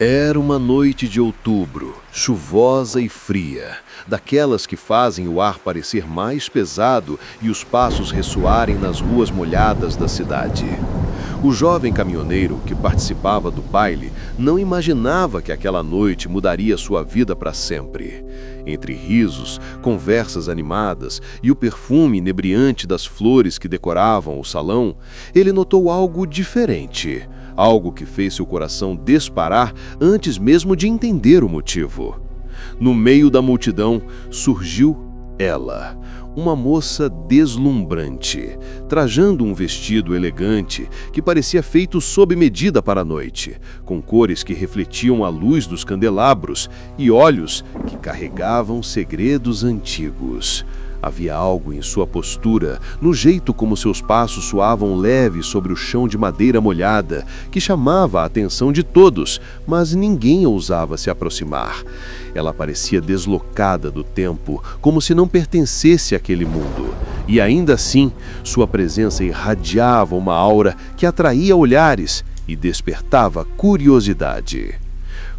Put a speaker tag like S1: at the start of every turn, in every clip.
S1: Era uma noite de outubro, chuvosa e fria, daquelas que fazem o ar parecer mais pesado e os passos ressoarem nas ruas molhadas da cidade. O jovem caminhoneiro que participava do baile não imaginava que aquela noite mudaria sua vida para sempre. Entre risos, conversas animadas e o perfume inebriante das flores que decoravam o salão, ele notou algo diferente. Algo que fez seu coração disparar antes mesmo de entender o motivo. No meio da multidão surgiu ela, uma moça deslumbrante, trajando um vestido elegante que parecia feito sob medida para a noite, com cores que refletiam a luz dos candelabros e olhos que carregavam segredos antigos. Havia algo em sua postura, no jeito como seus passos soavam leves sobre o chão de madeira molhada, que chamava a atenção de todos, mas ninguém ousava se aproximar. Ela parecia deslocada do tempo, como se não pertencesse àquele mundo. E ainda assim, sua presença irradiava uma aura que atraía olhares e despertava curiosidade.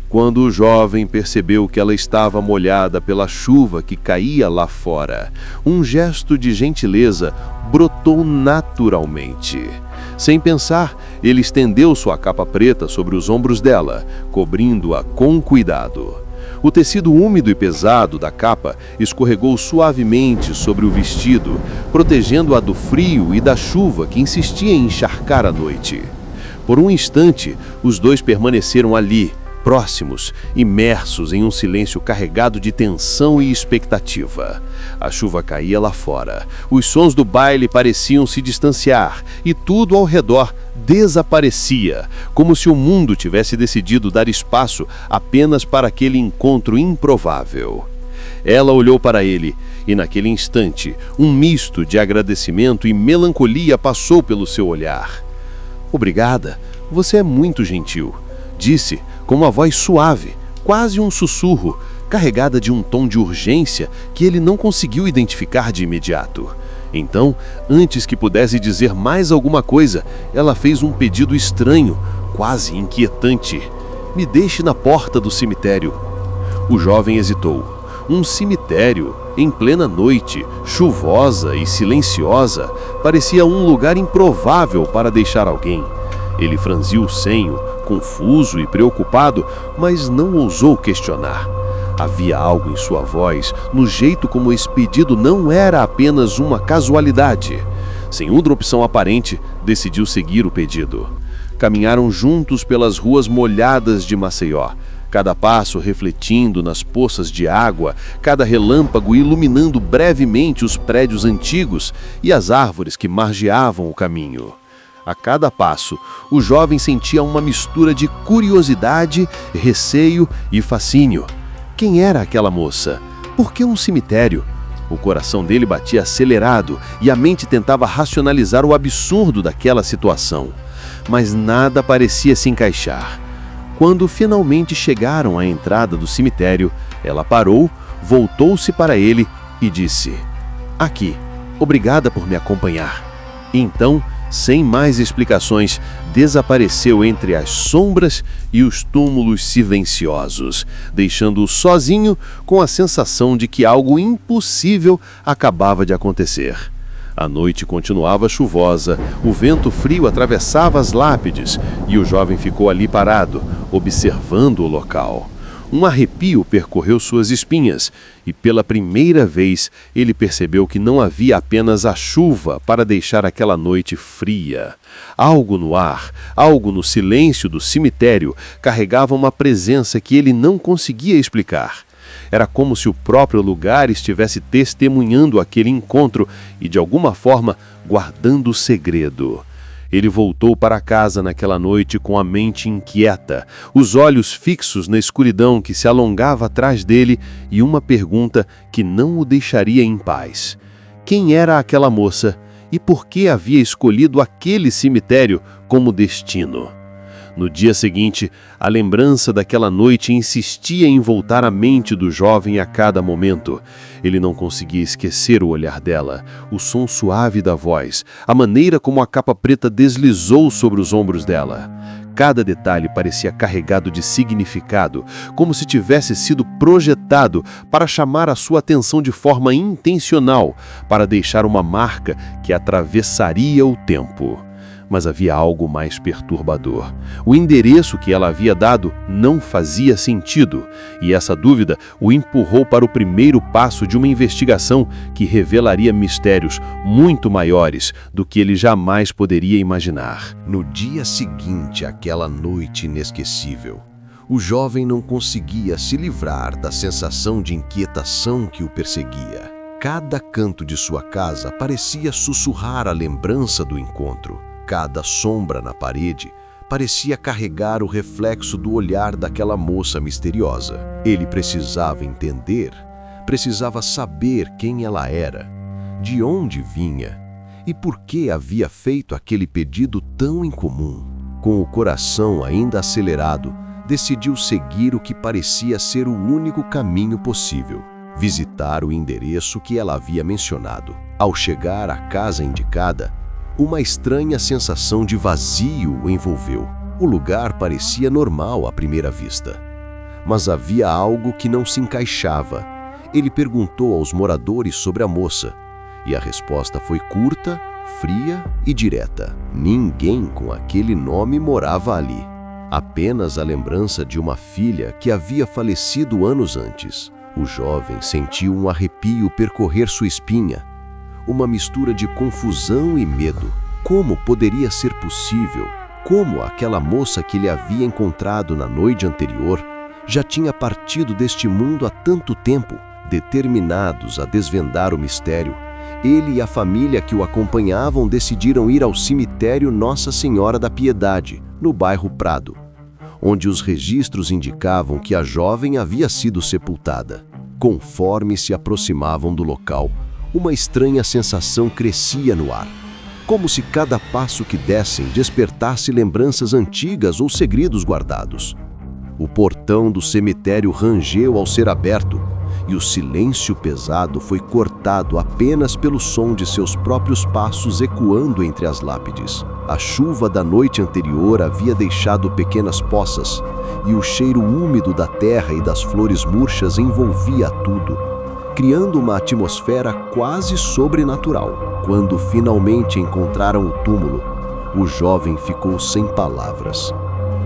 S1: Quando o jovem percebeu que ela estava molhada pela chuva que caía lá fora, um gesto de gentileza brotou naturalmente. Sem pensar, ele estendeu sua capa preta sobre os ombros dela, cobrindo-a com cuidado. O tecido úmido e pesado da capa escorregou suavemente sobre o vestido, protegendo-a do frio e da chuva que insistia em encharcar a noite. Por um instante, os dois permaneceram ali, próximos, imersos em um silêncio carregado de tensão e expectativa. A chuva caía lá fora, os sons do baile pareciam se distanciar e tudo ao redor desaparecia, como se o mundo tivesse decidido dar espaço apenas para aquele encontro improvável. Ela olhou para ele e, naquele instante, um misto de agradecimento e melancolia passou pelo seu olhar. "Obrigada, você é muito gentil", disse, com uma voz suave, quase um sussurro, carregada de um tom de urgência que ele não conseguiu identificar de imediato. Então, antes que pudesse dizer mais alguma coisa, ela fez um pedido estranho, quase inquietante. "Me deixe na porta do cemitério." O jovem hesitou. Um cemitério, em plena noite, chuvosa e silenciosa, parecia um lugar improvável para deixar alguém. Ele franziu o senho, confuso e preocupado, mas não ousou questionar. Havia algo em sua voz, no jeito como esse pedido não era apenas uma casualidade. Sem outra opção aparente, decidiu seguir o pedido. Caminharam juntos pelas ruas molhadas de Maceió, cada passo refletindo nas poças de água, cada relâmpago iluminando brevemente os prédios antigos e as árvores que margeavam o caminho. A cada passo, o jovem sentia uma mistura de curiosidade, receio e fascínio. Quem era aquela moça? Por que um cemitério? O coração dele batia acelerado e a mente tentava racionalizar o absurdo daquela situação. Mas nada parecia se encaixar. Quando finalmente chegaram à entrada do cemitério, ela parou, voltou-se para ele e disse: "Aqui, obrigada por me acompanhar." Então, sem mais explicações, desapareceu entre as sombras e os túmulos silenciosos, deixando-o sozinho com a sensação de que algo impossível acabava de acontecer. A noite continuava chuvosa, o vento frio atravessava as lápides e o jovem ficou ali parado, observando o local. Um arrepio percorreu suas espinhas e, pela primeira vez, ele percebeu que não havia apenas a chuva para deixar aquela noite fria. Algo no ar, algo no silêncio do cemitério, carregava uma presença que ele não conseguia explicar. Era como se o próprio lugar estivesse testemunhando aquele encontro e, de alguma forma, guardando o segredo. Ele voltou para casa naquela noite com a mente inquieta, os olhos fixos na escuridão que se alongava atrás dele e uma pergunta que não o deixaria em paz. Quem era aquela moça e por que havia escolhido aquele cemitério como destino? No dia seguinte, a lembrança daquela noite insistia em voltar à mente do jovem a cada momento. Ele não conseguia esquecer o olhar dela, o som suave da voz, a maneira como a capa preta deslizou sobre os ombros dela. Cada detalhe parecia carregado de significado, como se tivesse sido projetado para chamar a sua atenção de forma intencional, para deixar uma marca que atravessaria o tempo. Mas havia algo mais perturbador. O endereço que ela havia dado não fazia sentido, e essa dúvida o empurrou para o primeiro passo de uma investigação que revelaria mistérios muito maiores do que ele jamais poderia imaginar.
S2: No dia seguinte àquela noite inesquecível, o jovem não conseguia se livrar da sensação de inquietação que o perseguia. Cada canto de sua casa parecia sussurrar a lembrança do encontro. Cada sombra na parede parecia carregar o reflexo do olhar daquela moça misteriosa. Ele precisava entender, precisava saber quem ela era, de onde vinha e por que havia feito aquele pedido tão incomum. Com o coração ainda acelerado, decidiu seguir o que parecia ser o único caminho possível: visitar o endereço que ela havia mencionado. Ao chegar à casa indicada, uma estranha sensação de vazio o envolveu. O lugar parecia normal à primeira vista, mas havia algo que não se encaixava. Ele perguntou aos moradores sobre a moça, e a resposta foi curta, fria e direta. Ninguém com aquele nome morava ali. Apenas a lembrança de uma filha que havia falecido anos antes. O jovem sentiu um arrepio percorrer sua espinha. Uma mistura de confusão e medo. Como poderia ser possível? Como aquela moça que ele havia encontrado na noite anterior já tinha partido deste mundo há tanto tempo? Determinados a desvendar o mistério, ele e a família que o acompanhavam decidiram ir ao cemitério Nossa Senhora da Piedade, no bairro Prado, onde os registros indicavam que a jovem havia sido sepultada. Conforme se aproximavam do local, uma estranha sensação crescia no ar, como se cada passo que dessem despertasse lembranças antigas ou segredos guardados. O portão do cemitério rangeu ao ser aberto, e o silêncio pesado foi cortado apenas pelo som de seus próprios passos ecoando entre as lápides. A chuva da noite anterior havia deixado pequenas poças, e o cheiro úmido da terra e das flores murchas envolvia tudo, criando uma atmosfera quase sobrenatural. Quando finalmente encontraram o túmulo, o jovem ficou sem palavras.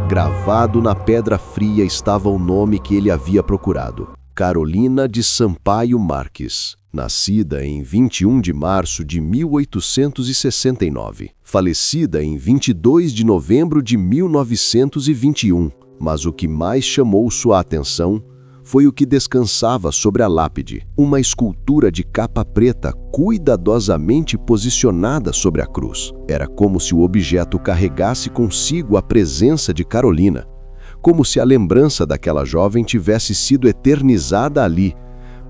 S2: Gravado na pedra fria estava o nome que ele havia procurado: Carolina de Sampaio Marques, nascida em 21 de março de 1869, falecida em 22 de novembro de 1921. Mas o que mais chamou sua atenção foi o que descansava sobre a lápide, uma escultura de capa preta cuidadosamente posicionada sobre a cruz. Era como se o objeto carregasse consigo a presença de Carolina, como se a lembrança daquela jovem tivesse sido eternizada ali,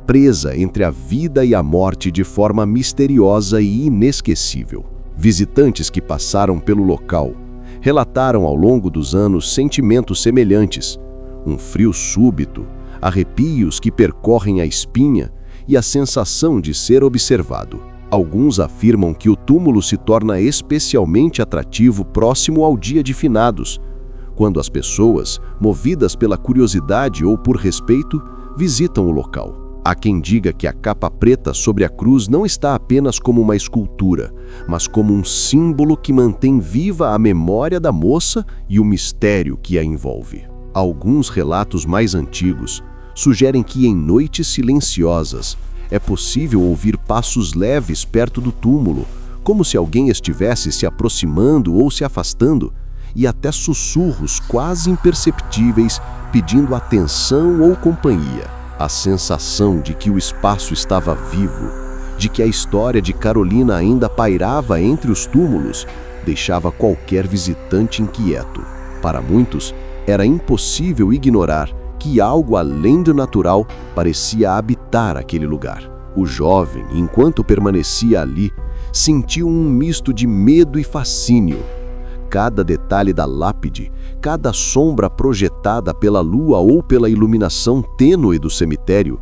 S2: presa entre a vida e a morte de forma misteriosa e inesquecível. Visitantes que passaram pelo local relataram ao longo dos anos sentimentos semelhantes: um frio súbito, arrepios que percorrem a espinha e a sensação de ser observado. Alguns afirmam que o túmulo se torna especialmente atrativo próximo ao dia de finados, quando as pessoas, movidas pela curiosidade ou por respeito, visitam o local. Há quem diga que a capa preta sobre a cruz não está apenas como uma escultura, mas como um símbolo que mantém viva a memória da moça e o mistério que a envolve. Alguns relatos mais antigos sugerem que em noites silenciosas é possível ouvir passos leves perto do túmulo, como se alguém estivesse se aproximando ou se afastando, e até sussurros quase imperceptíveis pedindo atenção ou companhia. A sensação de que o espaço estava vivo, de que a história de Carolina ainda pairava entre os túmulos, deixava qualquer visitante inquieto. Para muitos, era impossível ignorar que algo além do natural parecia habitar aquele lugar. O jovem, enquanto permanecia ali, sentiu um misto de medo e fascínio. Cada detalhe da lápide, cada sombra projetada pela lua ou pela iluminação tênue do cemitério,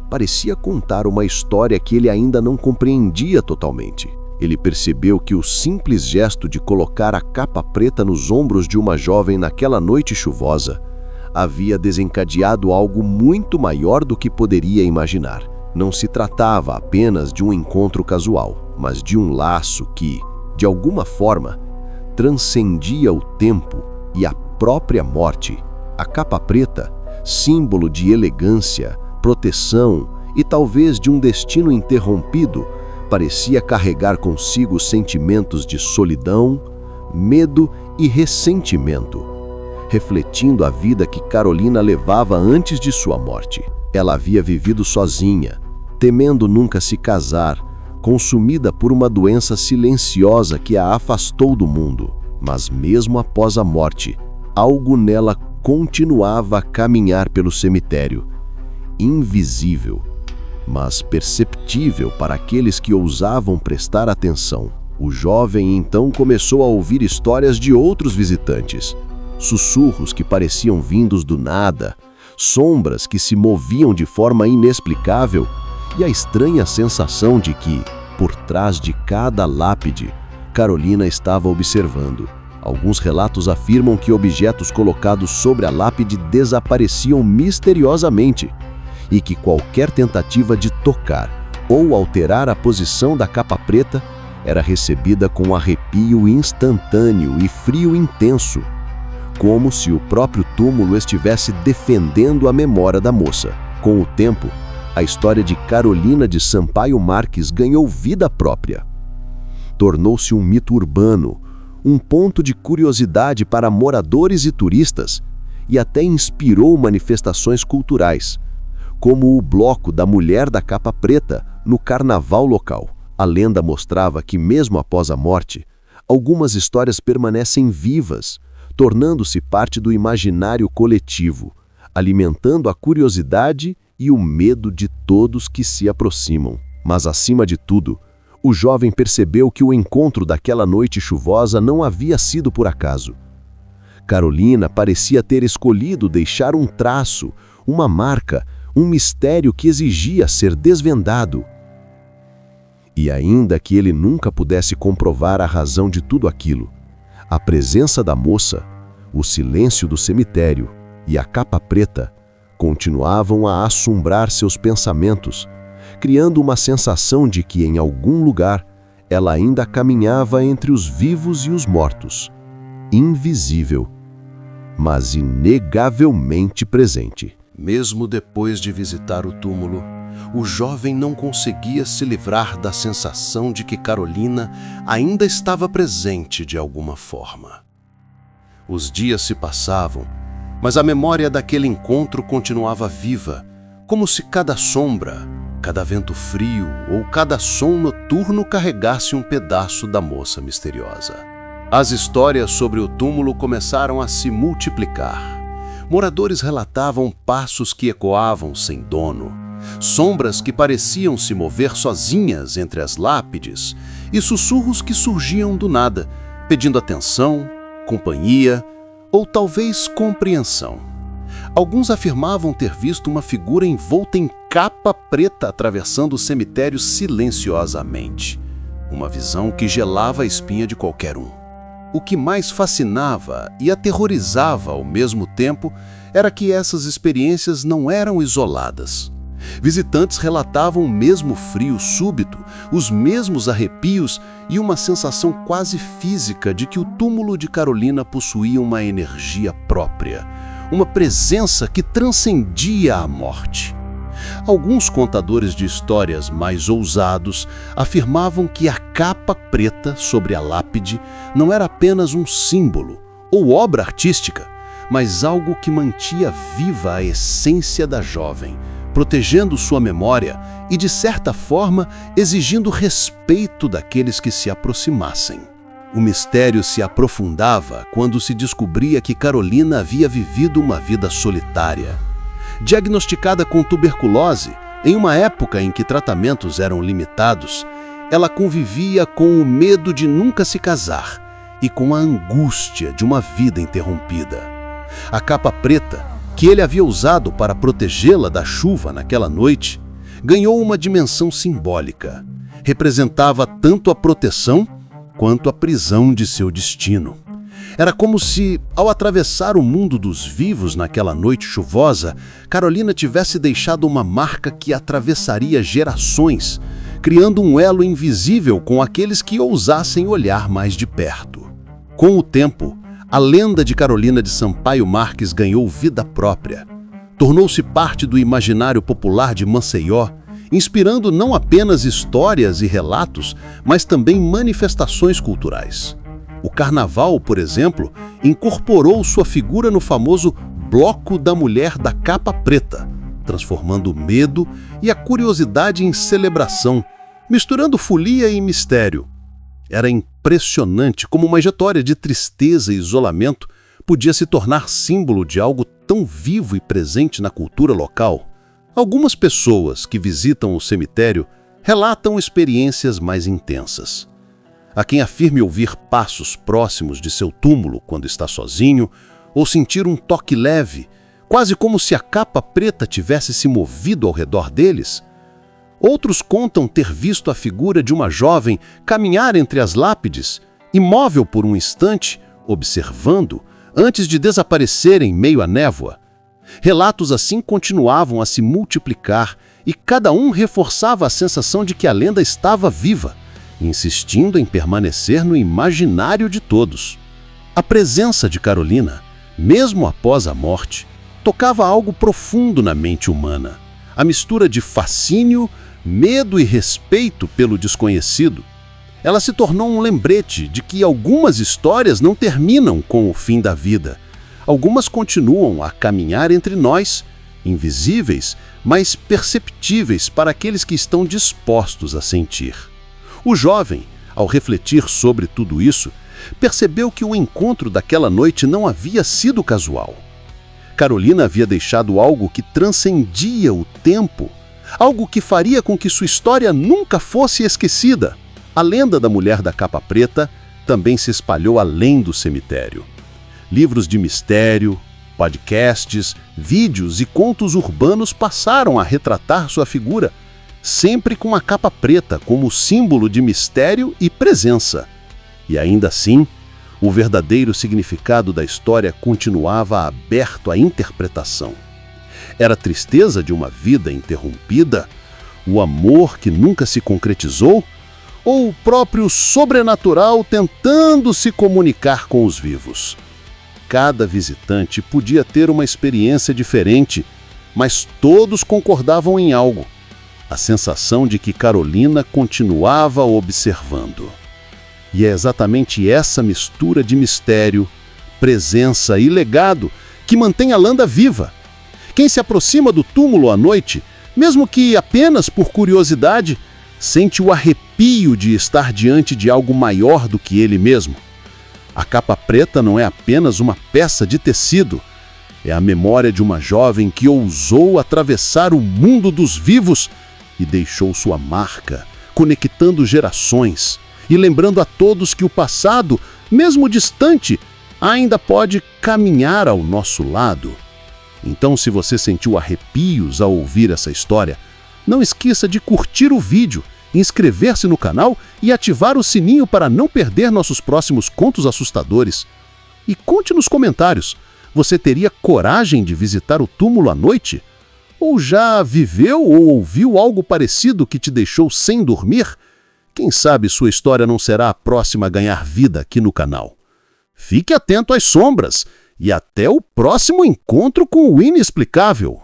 S2: parecia contar uma história que ele ainda não compreendia totalmente. ele percebeu que o simples gesto de colocar a capa preta nos ombros de uma jovem naquela noite chuvosa havia desencadeado algo muito maior do que poderia imaginar. Não se tratava apenas de um encontro casual, mas de um laço que, de alguma forma, transcendia o tempo e a própria morte. A capa preta, símbolo de elegância, proteção e talvez de um destino interrompido, parecia carregar consigo sentimentos de solidão, medo e ressentimento, refletindo a vida que Carolina levava antes de sua morte. Ela havia vivido sozinha, temendo nunca se casar, consumida por uma doença silenciosa que a afastou do mundo. Mas mesmo após a morte, algo nela continuava a caminhar pelo cemitério, invisível, mas perceptível para aqueles que ousavam prestar atenção. O jovem então começou a ouvir histórias de outros visitantes, sussurros que pareciam vindos do nada, sombras que se moviam de forma inexplicável e a estranha sensação de que, por trás de cada lápide, Carolina estava observando. Alguns relatos afirmam que objetos colocados sobre a lápide desapareciam misteriosamente e que qualquer tentativa de tocar ou alterar a posição da capa preta era recebida com um arrepio instantâneo e frio intenso, como se o próprio túmulo estivesse defendendo a memória da moça. Com o tempo, a história de Carolina de Sampaio Marques ganhou vida própria. Tornou-se um mito urbano, um ponto de curiosidade para moradores e turistas, e até inspirou manifestações culturais, como o bloco da Mulher da Capa Preta no carnaval local. A lenda mostrava que, mesmo após a morte, algumas histórias permanecem vivas, tornando-se parte do imaginário coletivo, alimentando a curiosidade e o medo de todos que se aproximam. Mas, acima de tudo, o jovem percebeu que o encontro daquela noite chuvosa não havia sido por acaso. Carolina parecia ter escolhido deixar um traço, uma marca, um mistério que exigia ser desvendado. E ainda que ele nunca pudesse comprovar a razão de tudo aquilo, a presença da moça, o silêncio do cemitério e a capa preta continuavam a assombrar seus pensamentos, criando uma sensação de que, em algum lugar, ela ainda caminhava entre os vivos e os mortos, invisível, mas inegavelmente presente.
S1: Mesmo depois de visitar o túmulo, o jovem não conseguia se livrar da sensação de que Carolina ainda estava presente de alguma forma. Os dias se passavam, mas a memória daquele encontro continuava viva, como se cada sombra, cada vento frio ou cada som noturno carregasse um pedaço da moça misteriosa. As histórias sobre o túmulo começaram a se multiplicar. Moradores relatavam passos que ecoavam sem dono, sombras que pareciam se mover sozinhas entre as lápides e sussurros que surgiam do nada, pedindo atenção, companhia ou talvez compreensão. Alguns afirmavam ter visto uma figura envolta em capa preta atravessando o cemitério silenciosamente, uma visão que gelava a espinha de qualquer um. O que mais fascinava e aterrorizava ao mesmo tempo era que essas experiências não eram isoladas. Visitantes relatavam o mesmo frio súbito, os mesmos arrepios e uma sensação quase física de que o túmulo de Carolina possuía uma energia própria, uma presença que transcendia a morte. Alguns contadores de histórias mais ousados afirmavam que a capa preta sobre a lápide não era apenas um símbolo ou obra artística, mas algo que mantinha viva a essência da jovem, protegendo sua memória e, de certa forma, exigindo respeito daqueles que se aproximassem. O mistério se aprofundava quando se descobria que Carolina havia vivido uma vida solitária. Diagnosticada com tuberculose, em uma época em que tratamentos eram limitados, ela convivia com o medo de nunca se casar e com a angústia de uma vida interrompida. A capa preta, que ele havia usado para protegê-la da chuva naquela noite, ganhou uma dimensão simbólica.
S2: representava tanto a proteção quanto a prisão de seu destino. Era como se, ao atravessar o mundo dos vivos naquela noite chuvosa, Carolina tivesse deixado uma marca que atravessaria gerações, criando um elo invisível com aqueles que ousassem olhar mais de perto. Com o tempo, a lenda de Carolina de Sampaio Marques ganhou vida própria. Tornou-se parte do imaginário popular de Maceió, inspirando não apenas histórias e relatos, mas também manifestações culturais. O carnaval, por exemplo, incorporou sua figura no famoso Bloco da Mulher da Capa Preta, transformando o medo e a curiosidade em celebração, misturando folia e mistério. Era impressionante como uma história de tristeza e isolamento podia se tornar símbolo de algo tão vivo e presente na cultura local. Algumas pessoas que visitam o cemitério relatam experiências mais intensas. Há quem afirme ouvir passos próximos de seu túmulo quando está sozinho, ou sentir um toque leve, quase como se a capa preta tivesse se movido ao redor deles. Outros contam ter visto a figura de uma jovem caminhar entre as lápides, imóvel por um instante, observando, antes de desaparecer em meio à névoa. Relatos assim continuavam a se multiplicar e cada um reforçava a sensação de que a lenda estava viva, insistindo em permanecer no imaginário de todos. A presença de Carolina, mesmo após a morte, tocava algo profundo na mente humana. A mistura de fascínio, medo e respeito pelo desconhecido. Ela se tornou um lembrete de que algumas histórias não terminam com o fim da vida. Algumas continuam a caminhar entre nós, invisíveis, mas perceptíveis para aqueles que estão dispostos a sentir. O jovem, ao refletir sobre tudo isso, percebeu que o encontro daquela noite não havia sido casual. Carolina havia deixado algo que transcendia o tempo, algo que faria com que sua história nunca fosse esquecida. A lenda da Mulher da Capa Preta também se espalhou além do cemitério. Livros de mistério, podcasts, vídeos e contos urbanos passaram a retratar sua figura, sempre com a capa preta como símbolo de mistério e presença. E ainda assim, o verdadeiro significado da história continuava aberto à interpretação. Era a tristeza de uma vida interrompida? O amor que nunca se concretizou? Ou o próprio sobrenatural tentando se comunicar com os vivos? Cada visitante podia ter uma experiência diferente, mas todos concordavam em algo: a sensação de que Carolina continuava observando. E é exatamente essa mistura de mistério, presença e legado que mantém a lenda viva. Quem se aproxima do túmulo à noite, mesmo que apenas por curiosidade, sente o arrepio de estar diante de algo maior do que ele mesmo. A capa preta não é apenas uma peça de tecido, é a memória de uma jovem que ousou atravessar o mundo dos vivos e deixou sua marca, conectando gerações e lembrando a todos que o passado, mesmo distante, ainda pode caminhar ao nosso lado. Então, se você sentiu arrepios ao ouvir essa história, não esqueça de curtir o vídeo, inscrever-se no canal e ativar o sininho para não perder nossos próximos contos assustadores. E conte nos comentários, você teria coragem de visitar o túmulo à noite? Ou já viveu ou ouviu algo parecido que te deixou sem dormir? Quem sabe sua história não será a próxima a ganhar vida aqui no canal. Fique atento às sombras e até o próximo encontro com o inexplicável.